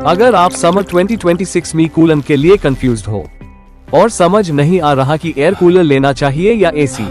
अगर आप समर 2026 में कूलन के लिए कंफ्यूज्ड हो और समझ नहीं आ रहा कि एयर कूलर लेना चाहिए या एसी,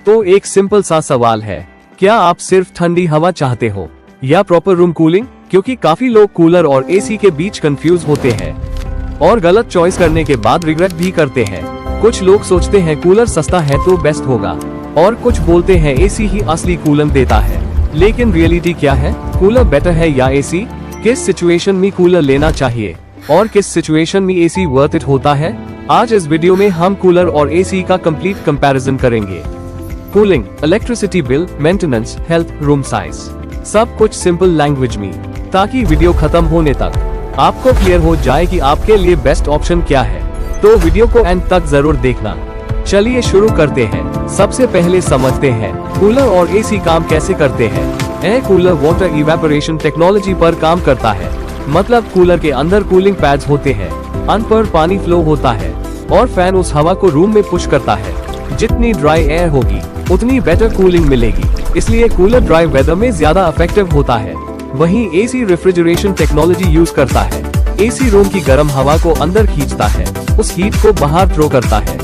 तो एक सिंपल सा सवाल है, क्या आप सिर्फ ठंडी हवा चाहते हो या प्रॉपर रूम कूलिंग? क्योंकि काफी लोग कूलर और एसी के बीच कंफ्यूज होते हैं और गलत चॉइस करने के बाद रिग्रेट भी करते हैं। कुछ लोग सोचते हैं कूलर सस्ता है तो बेस्ट होगा और कुछ बोलते हैं एसी ही असली कूलन देता है। लेकिन रियलिटी क्या है? कूलर बेटर है या एसी? किस सिचुएशन में कूलर लेना चाहिए और किस सिचुएशन में एसी वर्थ इट होता है? आज इस वीडियो में हम कूलर और एसी का कंप्लीट कंपैरिजन करेंगे। Cooling, electricity bill, maintenance, health, room size, सब कुछ सिंपल लैंग्वेज में, ताकि वीडियो खत्म होने तक आपको क्लियर हो जाए कि आपके लिए बेस्ट ऑप्शन क्या है। तो वीडियो को एंड तक जरूर देखना। चलिए शुरू करते हैं। सबसे पहले समझते हैं कूलर और एसी काम कैसे करते हैं। Air cooler water evaporation technology पर काम करता है। मतलब कूलर के अंदर कूलिंग पैड्स होते हैं, अंदर पर पानी फ्लो होता है और फैन उस हवा को रूम में पुश करता है। जितनी ड्राई एयर होगी उतनी बेटर कूलिंग मिलेगी, इसलिए कूलर ड्राई वेदर में ज्यादा इफेक्टिव होता है। वहीं एसी रेफ्रिजरेशन टेक्नोलॉजी यूज करता है। एसी रूम की गर्म हवा को अंदर खींचता है, उस हीट को बाहर थ्रो करता है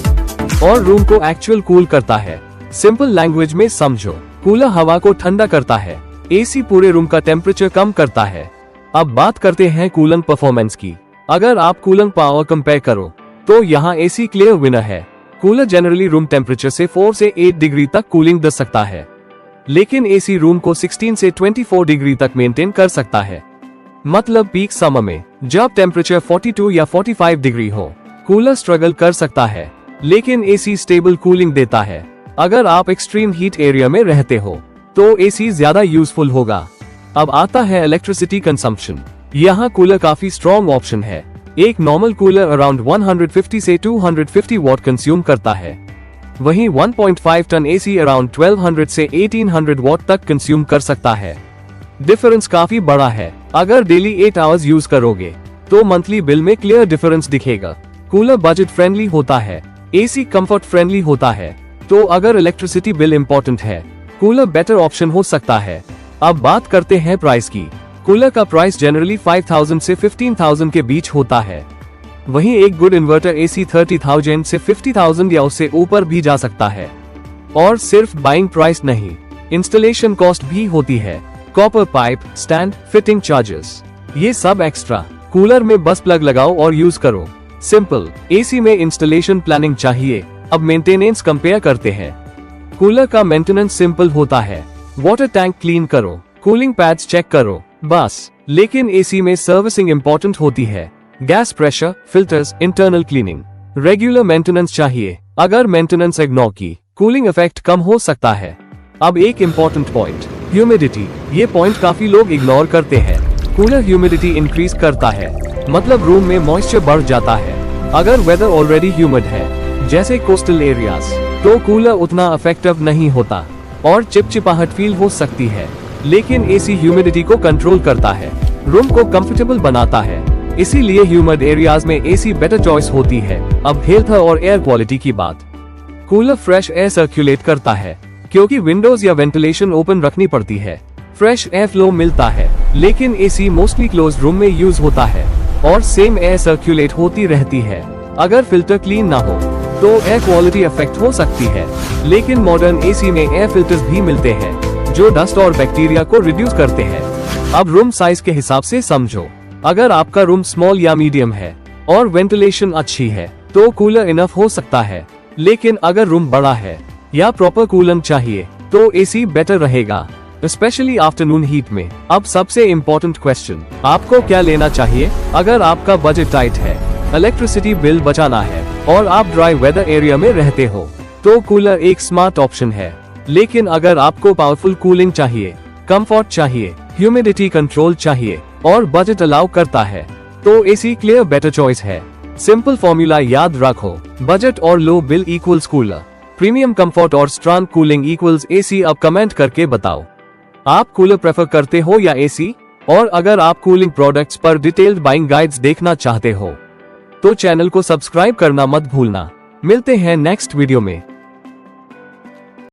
और रूम को एक्चुअल कूल करता है। सिंपल लैंग्वेज में समझो, कूलर हवा को ठंडा करता है, एसी पूरे रूम का टेम्परेचर कम करता है। अब बात करते हैं कूलिंग परफॉर्मेंस की। अगर आप कूलिंग पावर कंपेयर करो तो यहाँ एसी क्लियर विनर है। कूलर जनरली रूम टेम्परेचर से 4 से 8 डिग्री तक कूलिंग दे सकता है, लेकिन एसी रूम को 16 से 24 डिग्री तक मेंटेन कर सकता है। मतलब पीक समर में जब टेम्परेचर 42 या 45 डिग्री हो, कूलर स्ट्रगल कर सकता है, लेकिन एसी स्टेबल कूलिंग देता है। अगर आप एक्सट्रीम हीट एरिया में रहते हो तो एसी ज्यादा यूजफुल होगा। अब आता है इलेक्ट्रिसिटी कंजम्पशन। यहाँ कूलर काफी स्ट्रॉन्ग ऑप्शन है। एक नॉर्मल कूलर अराउंड 150 से 250 वॉट कंज्यूम करता है, वहीं 1.5 टन एसी अराउंड 1200 से 1800 वॉट तक कंज्यूम कर सकता है। डिफरेंस काफी बड़ा है। अगर डेली 8 आवर्स यूज करोगे तो मंथली बिल में क्लियर डिफरेंस दिखेगा। कूलर बजट फ्रेंडली होता है, एसी कंफर्ट फ्रेंडली होता है। तो अगर इलेक्ट्रिसिटी बिल इम्पोर्टेंट है, कूलर बेटर ऑप्शन हो सकता है। अब बात करते हैं प्राइस की। कूलर का प्राइस जनरली 5000 से 15000 के बीच होता है, वहीं एक गुड इन्वर्टर एसी 30,000 से 50,000 या उससे ऊपर भी जा सकता है। और सिर्फ बाइंग प्राइस नहीं, इंस्टॉलेशन कॉस्ट भी होती है। Copper pipe, stand, fitting charges, ये सब एक्स्ट्रा। कूलर में बस प्लग लगाओ और यूज करो, सिंपल। एसी में इंस्टॉलेशन प्लानिंग चाहिए। अब मेंटेनेंस कंपेयर करते हैं। कूलर का मेंटेनेंस सिंपल होता है, वाटर टैंक क्लीन करो, कूलिंग पैड्स चेक करो, बस। लेकिन एसी में सर्विसिंग इम्पोर्टेंट होती है। Gas pressure, filters, internal cleaning, regular maintenance चाहिए। अगर मेंटेनेंस इग्नोर की, कूलिंग इफेक्ट कम हो सकता है। अब एक इम्पोर्टेंट पॉइंट, ह्यूमिडिटी। ये पॉइंट काफी लोग इग्नोर करते हैं। कूलर ह्यूमिडिटी इंक्रीज करता है, मतलब रूम में मॉइस्चर बढ़ जाता है। अगर वेदर ऑलरेडी ह्यूमिड है, जैसे कोस्टल एरियाज, तो कूलर उतना इफेक्टिव नहीं होता और चिपचिपाहट फील हो सकती है। लेकिन एसी ह्यूमिडिटी को कंट्रोल करता है, रूम को कंफर्टेबल बनाता है, इसीलिए ह्यूमिड एरियाज में एसी बेटर चॉइस होती है। अब हेल्थ और एयर क्वालिटी की बात। कूलर फ्रेश एयर सर्कुलेट करता है, क्योंकि विंडोज या वेंटिलेशन ओपन रखनी पड़ती है। फ्रेश एयर फ्लो मिलता है, लेकिन एसी मोस्टली क्लोज रूम में यूज होता है और सेम एयर सर्कुलेट होती रहती है। अगर फिल्टर क्लीन ना हो तो एयर क्वालिटी अफेक्ट हो सकती है, लेकिन मॉडर्न एसी में एयर फिल्टर्स भी मिलते हैं जो डस्ट और बैक्टीरिया को रिड्यूस करते हैं। अब रूम साइज के हिसाब से समझो। अगर आपका रूम स्मॉल या मीडियम है और वेंटिलेशन अच्छी है तो कूलर इनफ हो सकता है, लेकिन अगर रूम बड़ा है या प्रॉपर कूलिंग चाहिए तो एसी बेटर रहेगा, स्पेशली आफ्टरनून हीट में। अब सबसे इम्पोर्टेंट क्वेश्चन, आपको क्या लेना चाहिए? अगर आपका बजट टाइट है, इलेक्ट्रिसिटी बिल बचाना है और आप ड्राई वेदर एरिया में रहते हो तो कूलर एक स्मार्ट ऑप्शन है। लेकिन अगर आपको पावरफुल कूलिंग चाहिए, कंफर्ट चाहिए, ह्यूमिडिटी कंट्रोल चाहिए और बजट अलाउ करता है तो एसी क्लियर बेटर चॉइस है। सिंपल फॉर्मूला याद रखो, बजट और low bill equals cooler, premium comfort और स्ट्रॉन्ग कूलिंग इक्वल्स एसी। अब कमेंट करके बताओ, आप कूलर प्रेफर करते हो या एसी? और अगर आप कूलिंग प्रोडक्ट्स पर डिटेल्ड बाइंग गाइड्स देखना चाहते हो तो चैनल को सब्सक्राइब करना मत भूलना। मिलते हैं नेक्स्ट वीडियो में।